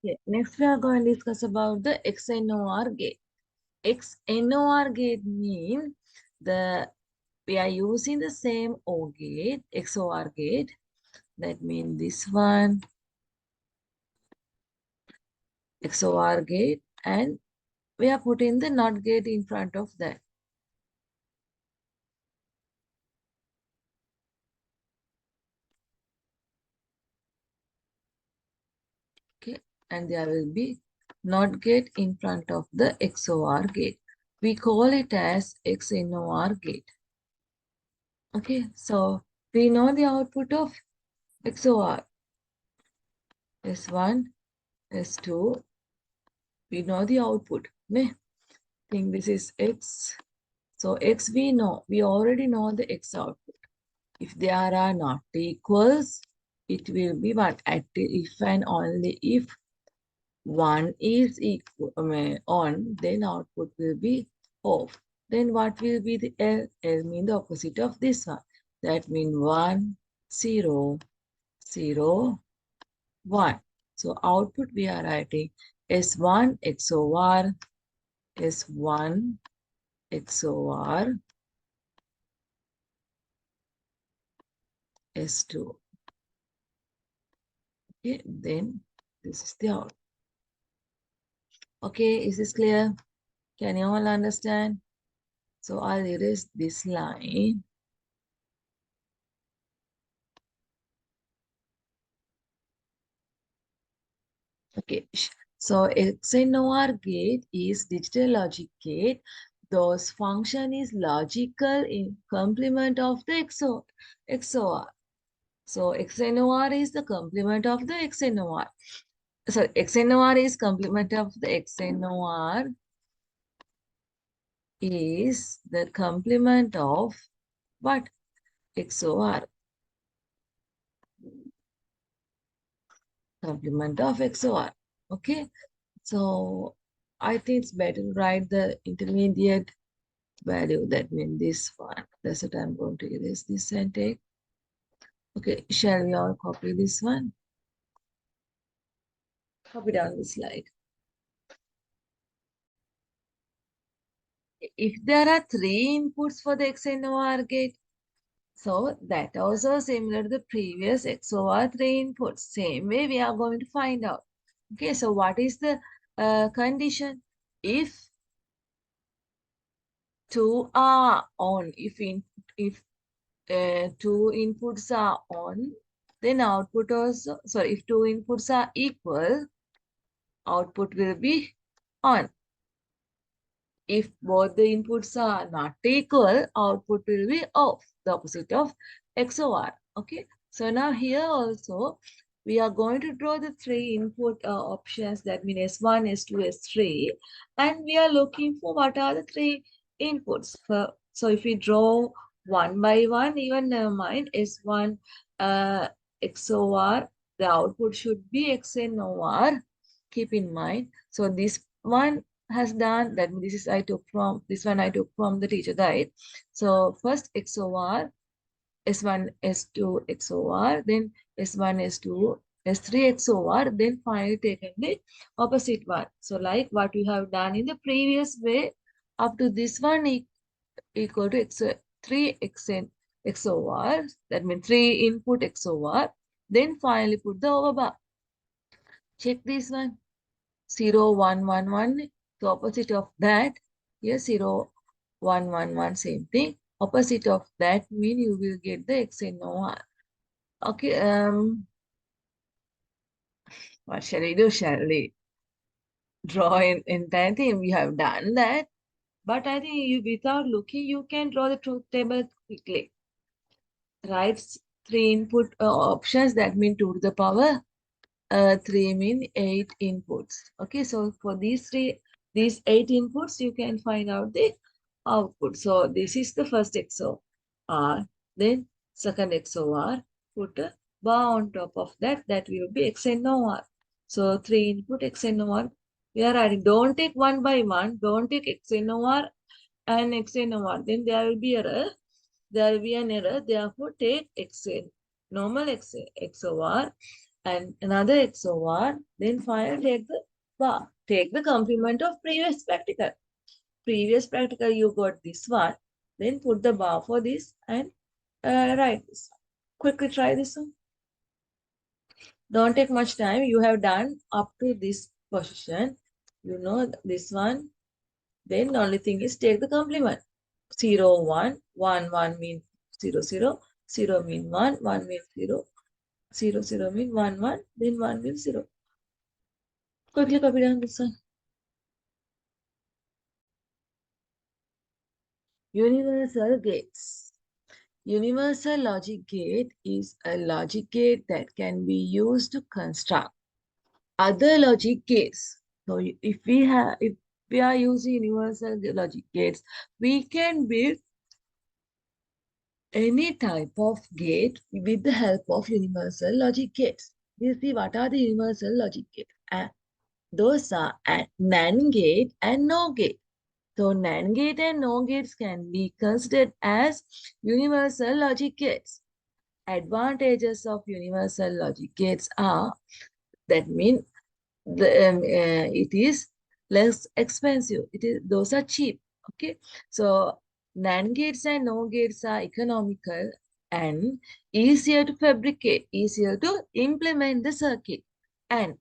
Okay. Next, we are going to discuss about the XNOR gate. XNOR gate means we are using the same OR gate, XOR gate. That means this one, XOR gate, and we are putting the NOT gate in front of that. Okay, and there will be NOT gate in front of the XOR gate. We call it as XNOR gate. Okay, so we know the output of XOR. S1, S2, we know the output. I think this is X. So X we know, we already know the X output. If they are not equals, it will be what? If and only if one is equal on, then output will be off. Then what will be the L? L means the opposite of this one. That means 1, 0, 0, 1. So output we are writing S1 XOR S1 XOR S2. Okay, then this is the output. Okay, is this clear? Can you all understand? So I'll erase this line. Okay, so XNOR gate is digital logic gate. Those function is logical in complement of the XOR. So XNOR is the complement of the XNOR. So XNOR is complement of the XNOR is the complement of what? XOR. Complement of XOR. Okay. So I think it's better to write the intermediate value. That means this one. That's what I'm going to erase this and take. Okay. Shall we all copy this one? Copy down the slide. If there are 3 inputs for the XNOR gate, so that also similar to the previous XOR 3 inputs. Same way we are going to find out. Okay, so what is the condition? If 2 are on, if 2 inputs are on, then output also, sorry, if 2 inputs are equal, output will be on. If both the inputs are not equal, output will be off, the opposite of XOR. Okay, so now here also, we are going to draw the 3 input options, that means S1, S2, S3, and we are looking for what are the 3 inputs. So if we draw one by one, even never mind, S1 XOR, the output should be XNOR, keep in mind. So this one has done that. This one I took from the teacher guide. So first XOR, S1, S2 XOR, then S1, S2, S3 XOR, then finally taken the opposite one. So like what we have done in the previous way, up to this one equal to 3 XOR, that means 3 input XOR, then finally put the overbar. Check this one. 0, 1, 1, 1. The opposite of that, here 0, 1, 1, 1, same thing. Opposite of that mean you will get the XNOR. Okay, what shall we do? Shall we draw in entire thing? We have done that, but I think you, without looking, you can draw the truth table quickly. Write 3 input options, that mean 2 to the power 3 mean 8 inputs. Okay, so for these 8 inputs, you can find out the output. So this is the first XOR. Then second XOR, put a bar on top of that. That will be XNOR. So 3 input XNOR. We are adding. Don't take one by one. Don't take XNOR and XNOR. Then there will be error. There will be an error. Therefore, take normal XOR and another XOR, then finally take the bar. Take the complement of previous practical. Previous practical, you got this one. Then put the bar for this and write this one. Quickly try this one. Don't take much time. You have done up to this position. You know this one. Then the only thing is take the complement. 0, 1, 1, 1 means 0, 0, 0 means 1, 1 means 0, 0, 0 means 1, 1, then 1 means 0. Quickly copy down this one. Universal gates. Universal logic gate is a logic gate that can be used to construct other logic gates. So if we are using universal logic gates, we can build any type of gate with the help of universal logic gates. You see what are the universal logic gates? Those are a NAND gate and NOR gate. So NAND gate and NOR gates can be considered as universal logic gates. Advantages of universal logic gates are that means it is less expensive. Those are cheap. Okay, so NAND gates and NOR gates are economical and easier to fabricate, easier to implement the circuit, and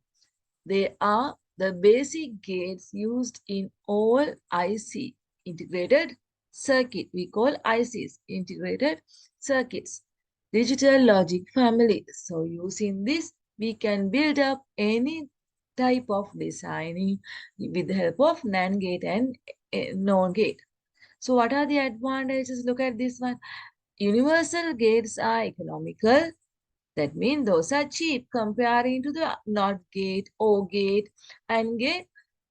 they are the basic gates used in all IC integrated circuit. We call ICs integrated circuits. Digital logic family. So using this, we can build up any type of designing with the help of NAND gate and NOR gate. So what are the advantages? Look at this one. Universal gates are economical. That means those are cheap comparing to the NOT gate, O gate, AND gate,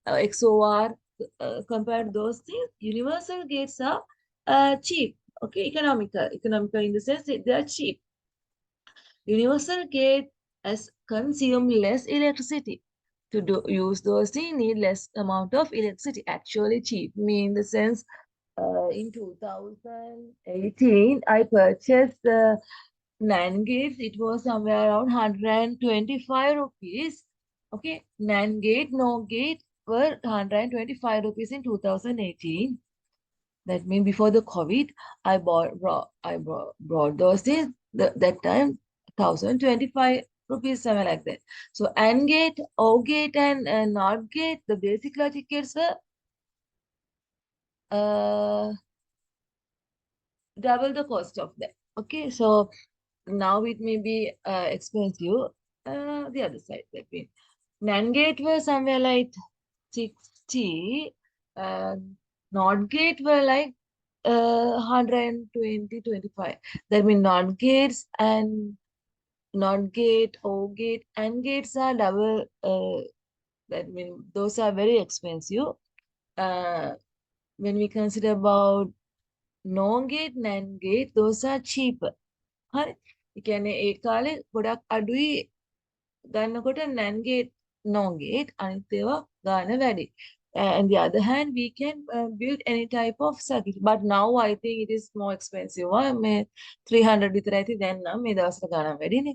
XOR. Compared to those things, universal gates are cheap. Okay, economical. Economical in the sense that they are cheap. Universal gate has consume less electricity. To use those things, need less amount of electricity. Actually, cheap mean the sense in 2018, I purchased the 9 gates. It was somewhere around 125 rupees. Okay, 9 gate, no gate were 125 rupees in 2018. That means before the COVID, I brought those things that time 1025 rupees, something like that. So AND gate, O gate, and NOT gate, the basic logic gates were uh, double the cost of that. Okay, so now it may be expensive. The other side, that means NAND gate were somewhere like 60, NOT gate were like 120, 25. That means NOT gates and NOT gate, O gate, and gates are double. That means those are very expensive. Uh, when we consider about NOR gate, NAND gate, those are cheaper. හරි. ඒ කියන්නේ ඒ කාලේ ගොඩක් අඩුයි ගන්නකොට NAND gate, NOR gate අනිත් ඒවා ගාන වැඩි. And the other hand, we can build any type of circuit. But now I think it is more expensive. මේ 300 විතර ඇති දැන් නම් මේ දවස්වල ගාණක් වැඩිනේ.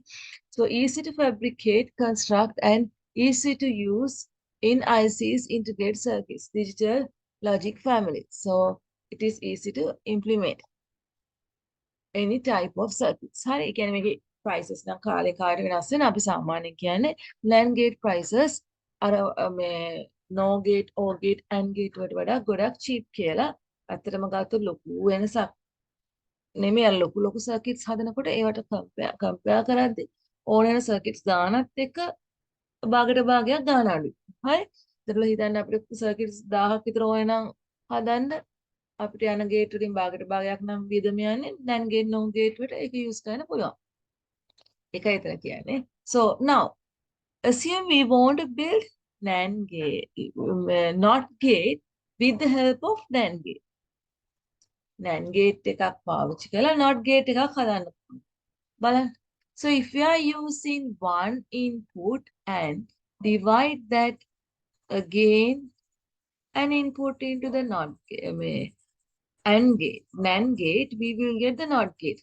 So easy to fabricate, construct, and easy to use in IC's integrated circuits, digital logic family. So it is easy to implement any type of circuits. හරි. ඒ කියන්නේ මේකේ prices නම් කාලේ කාට වෙනස් වෙන අපි සාමාන්‍යයෙන් කියන්නේ NAND gate prices අර මේ NOR gate, OR gate, AND gate වලට වඩා ගොඩක් cheap කියලා. ඇත්තටම ගත්තොත් ලොකු වෙනසක් නෙමෙයි. අර ලොකු ලොකු circuits හදනකොට ඒවට compare කරද්දී ඕන වෙන circuits ගානත් එක්ක භාගයට භාගයක් ගාන අඩුයි. හරි. ඒතකොට හිතන්න අපිට circuits 1000ක් විතර ඕන නම් හදන්න අපිට යන ගේට් වලින් භාගයට භාගයක් නම් වියදම යන්නේ NAND gate, NOR gate වලට ඒක use කරන්න පුළුවන්. ඒකයි එතන කියන්නේ. So now assume we want to build NAND gate, NOT gate with the help of NAND gate. NAND gate එකක් පාවිච්චි කරලා NOT gate එකක් හදන්න බලන්න. So if we are using one input and divide that again an input into the NOT AND gate, NAND gate, we will get the NOT gate.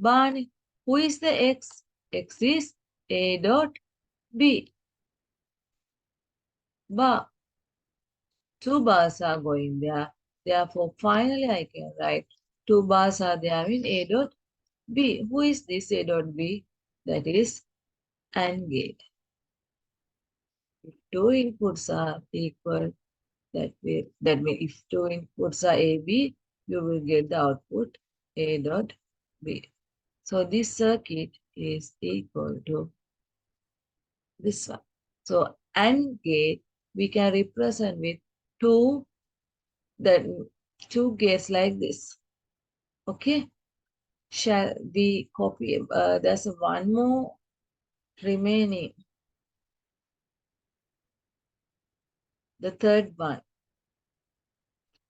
bar. Who is the X? X is A dot B. Bar. Two bars are going there. Therefore, finally I can write two bars are there in A dot B. Who is this A dot B? That is AND gate. If two inputs are equal, that means if two inputs are A, B, you will get the output A dot B. So this circuit is equal to this one. So AND gate we can represent with two the two gates like this. Okay. Shall we copy? There's one more remaining. The third one.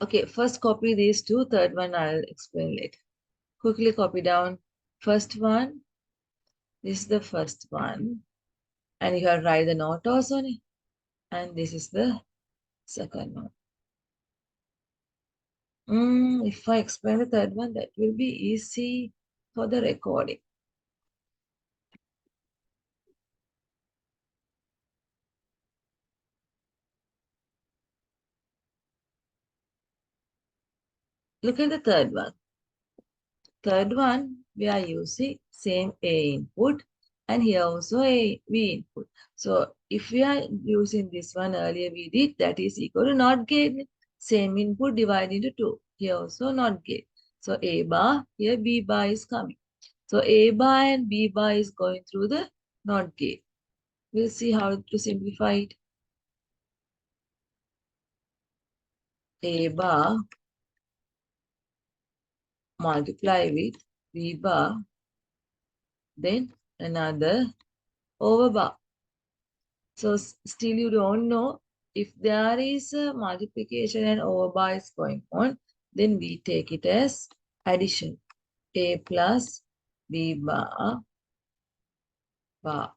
Okay, first copy these two. Third one I'll explain later. Quickly copy down. First one. This is the first one. And you have write the note also on it. And this is the second one. If I explain the third one, that will be easy for the recording. Look at the third one. Third one, we are using same A input and here also a B input. So if we are using this one earlier we did, that is equal to NOT gate. Same input divided into 2. Here also NOT gate. So A bar, here B bar is coming. So A bar and B bar is going through the NOT gate. We'll see how to simplify it. A bar multiply with B bar, then another over bar. So still you don't know if there is a multiplication and overbar is going on, then we take it as addition. A plus B bar bar.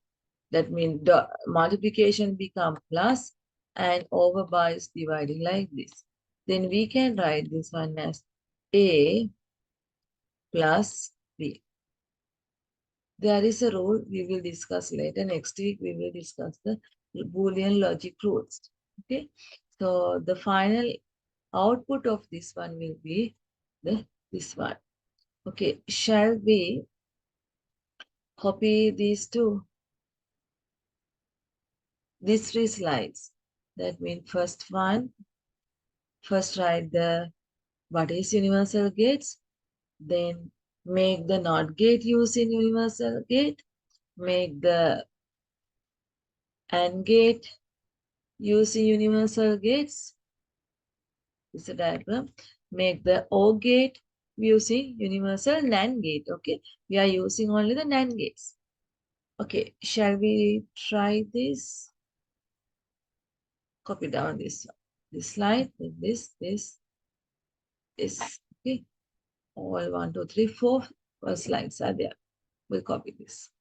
That means the multiplication become plus and overbar is dividing like this. Then we can write this one as A plus B. There is a rule we will discuss later. Next week, we will discuss the Boolean logic rules. Okay. So the final output of this one will be this one. Okay. Shall we copy these two? These three slides. That means first one, first write the what is universal gates. Then make the NOT gate use in universal gate. Make the AND gate using universal gates. This is a diagram. Make the OR gate using universal NAND gate. Okay, we are using only the NAND gates. Okay, shall we try this? Copy down this slide, this. Okay, all 1, 2, 3, 4 slides are there. We'll copy this.